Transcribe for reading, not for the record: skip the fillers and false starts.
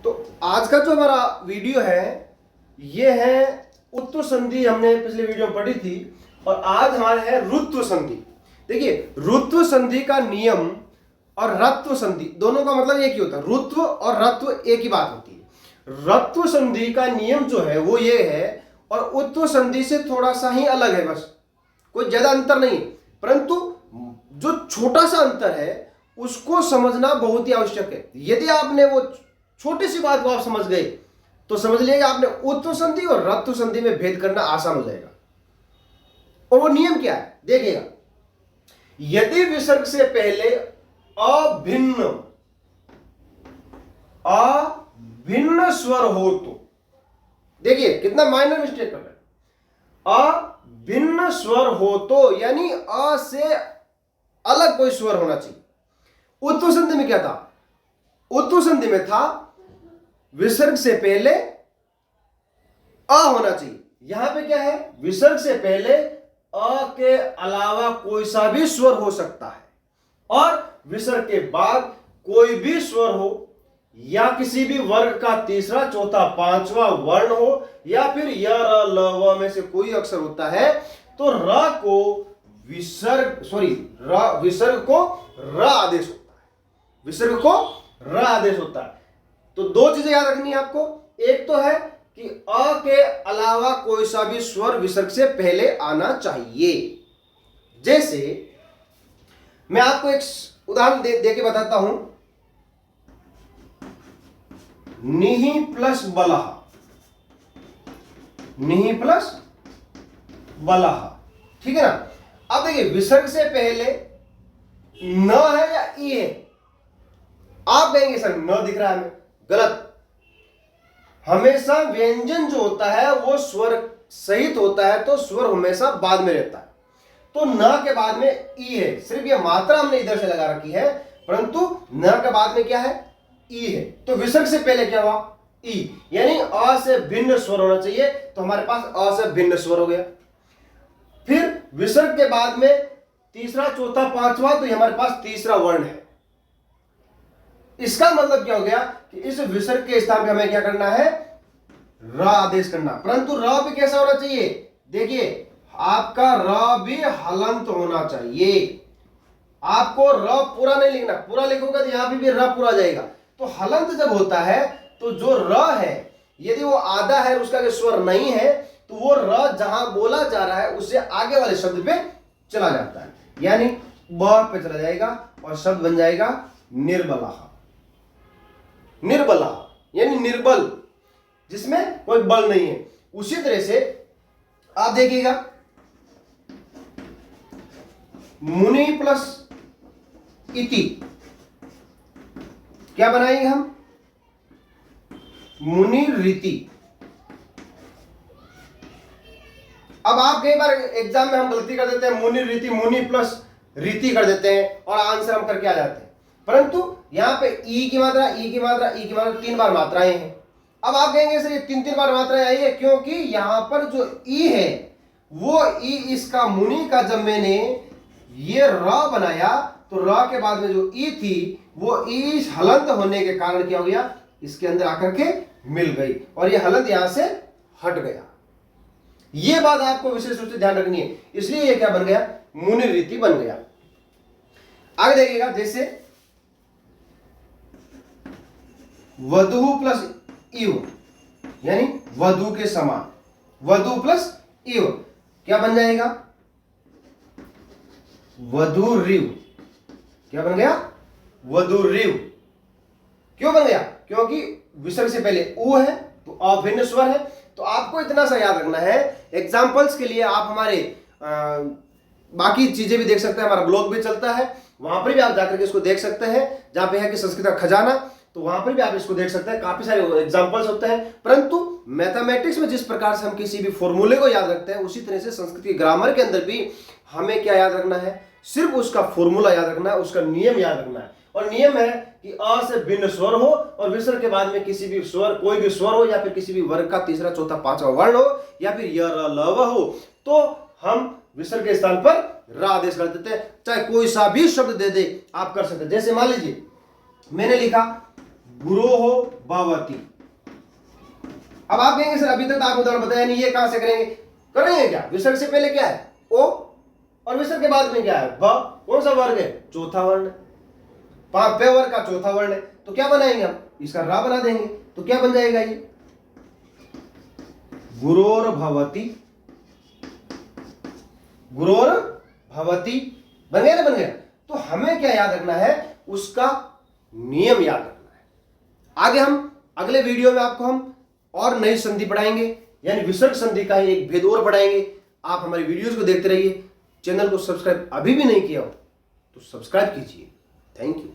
तो आज का जो हमारा वीडियो है ये है उत्व संधि, हमने पिछले वीडियो में पढ़ी थी, और आज हमारे है रुत्व संधि। देखिए, रुत्व संधि का नियम और रत्व संधि दोनों का मतलब एक ही होता है। रुत्व और रत्व एक ही बात होती है। रत्व संधि का नियम जो है वो ये है, और उत्व संधि से थोड़ा सा ही अलग है, बस कोई ज्यादा अंतर नहीं, परंतु जो छोटा सा अंतर है उसको समझना बहुत ही आवश्यक है। यदि आपने वो छोटी सी बात को आप समझ गए तो समझ लिएगा आपने उत्व संधि और रत्व संधि में भेद करना आसान हो जाएगा। और वो नियम क्या है देखिएगा, यदि विसर्ग से पहले अभिन्न स्वर हो तो, देखिए कितना माइनर मिस्टेक कर रहे हैं। अभिन्न स्वर हो तो यानी अ से अलग कोई स्वर होना चाहिए। उत्व संधि में क्या था? उत्व संधि में था विसर्ग से पहले अ होना चाहिए। यहां पे क्या है, विसर्ग से पहले अ के अलावा कोई सा भी स्वर हो सकता है, और विसर्ग के बाद कोई भी स्वर हो, या किसी भी वर्ग का तीसरा चौथा पांचवा वर्ण हो, या फिर य र ल व में से कोई अक्षर होता है, तो र को विसर्ग को र आदेश होता है। विसर्ग को र आदेश होता है। तो दो चीजें याद रखनी है आपको। एक तो है कि अ के अलावा कोई सा भी स्वर विसर्ग से पहले आना चाहिए। जैसे मैं आपको एक उदाहरण दे के बताता हूं। निहि प्लस बलह, निहि प्लस बलह, ठीक है ना। अब देखिए, विसर्ग से पहले न है या ई है? आप कहेंगे सर न दिख रहा है हमें, गलत। हमेशा व्यंजन जो होता है वो स्वर सहित होता है, तो स्वर हमेशा बाद में रहता है। तो न के बाद में ई है, सिर्फ ये मात्रा हमने इधर से लगा रखी है, परंतु न के बाद में क्या है, ई है। तो विसर्ग से पहले क्या हुआ, ई, यानी अ से भिन्न स्वर होना चाहिए, तो हमारे पास अ से भिन्न स्वर हो गया। फिर विसर्ग के बाद में तीसरा चौथा पांचवा, तो हमारे पास तीसरा वर्ण है। इसका मतलब क्या हो गया कि इस विसर्ग के स्थान पे हमें क्या करना है, र आदेश करना। परंतु र भी कैसा होना चाहिए, देखिए आपका र भी हलंत होना चाहिए। आपको र पूरा नहीं लिखना, पूरा लिखोगे तो यहां भी र पूरा जाएगा। तो हलंत जब होता है तो जो र है, यदि वो आधा है, उसका जो स्वर नहीं है, तो वो र जहां बोला जा रहा है उससे आगे वाले शब्द पे चला जाता है, यानी ब पे चला जाएगा और शब्द बन जाएगा निर्बलः। निर्बलः यानी निर्बल, जिसमें कोई बल नहीं है। उसी तरह से आप देखिएगा, मुनि प्लस इति, क्या बनाएंगे हम, मुनि रीति। अब आप कई बार एग्जाम में हम गलती कर देते हैं, मुनि रीति मुनि प्लस रीति कर देते हैं और आंसर हम करके आ जाते हैं, परंतु यहां पे ई की मात्रा, ई की मात्रा, ई की मात्रा, 3 बार मात्राएं हैं। अब आप कहेंगे सर ये 3 बार मात्राएं आई है, क्योंकि यहां पर जो ई है वो ई, इसका मुनि का जब मैंने ये र बनाया तो र के बाद में जो ई थी वो ई हलंत होने के कारण क्या हो गया, इसके अंदर आकर के मिल गई और ये हलंत यहां से हट गया। ये बात आपको विशेष रूप से ध्यान रखनी है, इसलिए ये क्या बन गया, मुनि रीति बन गया। आगे देखिएगा, जैसे वधु प्लस इव, यानी वधु के समान, वधु प्लस इव क्या बन जाएगा, वधुरिव। क्या बन गया, वधुरिव। क्यों बन गया, क्योंकि विसर्ग से पहले उ है तो अभिन्न स्वर है। तो आपको इतना सा याद रखना है। एग्जाम्पल्स के लिए आप हमारे बाकी चीजें भी देख सकते हैं, हमारा ब्लॉग भी चलता है, वहां पर भी आप जाकर के इसको देख सकते हैं, जहां पे है कि संस्कृत का खजाना, तो वहां पर भी आप इसको देख सकते हैं। काफी सारे एग्जाम्पल्स होते हैं। परंतु मैथमेटिक्स में जिस प्रकार से हम किसी भी फॉर्मूले को याद रखते हैं, उसी तरह से संस्कृत की ग्रामर के अंदर भी हमें क्या याद रखना है, सिर्फ उसका फॉर्मूला याद रखना है, उसका नियम याद रखना है। और नियम है कि अ से भिन्न स्वर हो और विसर्ग के बाद में किसी भी स्वर, कोई भी स्वर हो, या फिर किसी भी वर्ग का तीसरा चौथा पांचवा वर्ण हो, या फिर य र ल व हो, तो हम विसर्ग के स्थान पर र आदेश कर देते हैं। चाहे कोई सा भी शब्द दे दे आप कर सकते हैं। जैसे मान लीजिए मैंने लिखा गुरोह भवति। अब आप कहेंगे सर अभी तक आपने उदाहरण बताया नहीं, ये कहां से करेंगे क्या? विसर्ग से पहले क्या है? ओ, और विसर्ग के बाद में क्या है? ब। कौन सा वर्ग है? चौथा वर्ण। पे वर्ग का चौथा वर्ण है, तो क्या बनाएंगे हम? इसका रा बना देंगे, तो क्या बन जाएगा ये? गुरोर भवति। गुरोर भवति बन गया ना? बन गया। तो हमें क्या याद रखना है? उसका नियम याद रखना है। आगे हम अगले वीडियो में आपको हम और नई संधि पढ़ाएंगे, यानी विसर्ग संधि का ही एक भेद और पढ़ाएंगे। आप हमारी वीडियोस को देखते रहिए। चैनल को सब्सक्राइब अभी भी नहीं किया हो तो सब्सक्राइब कीजिए। Thank you.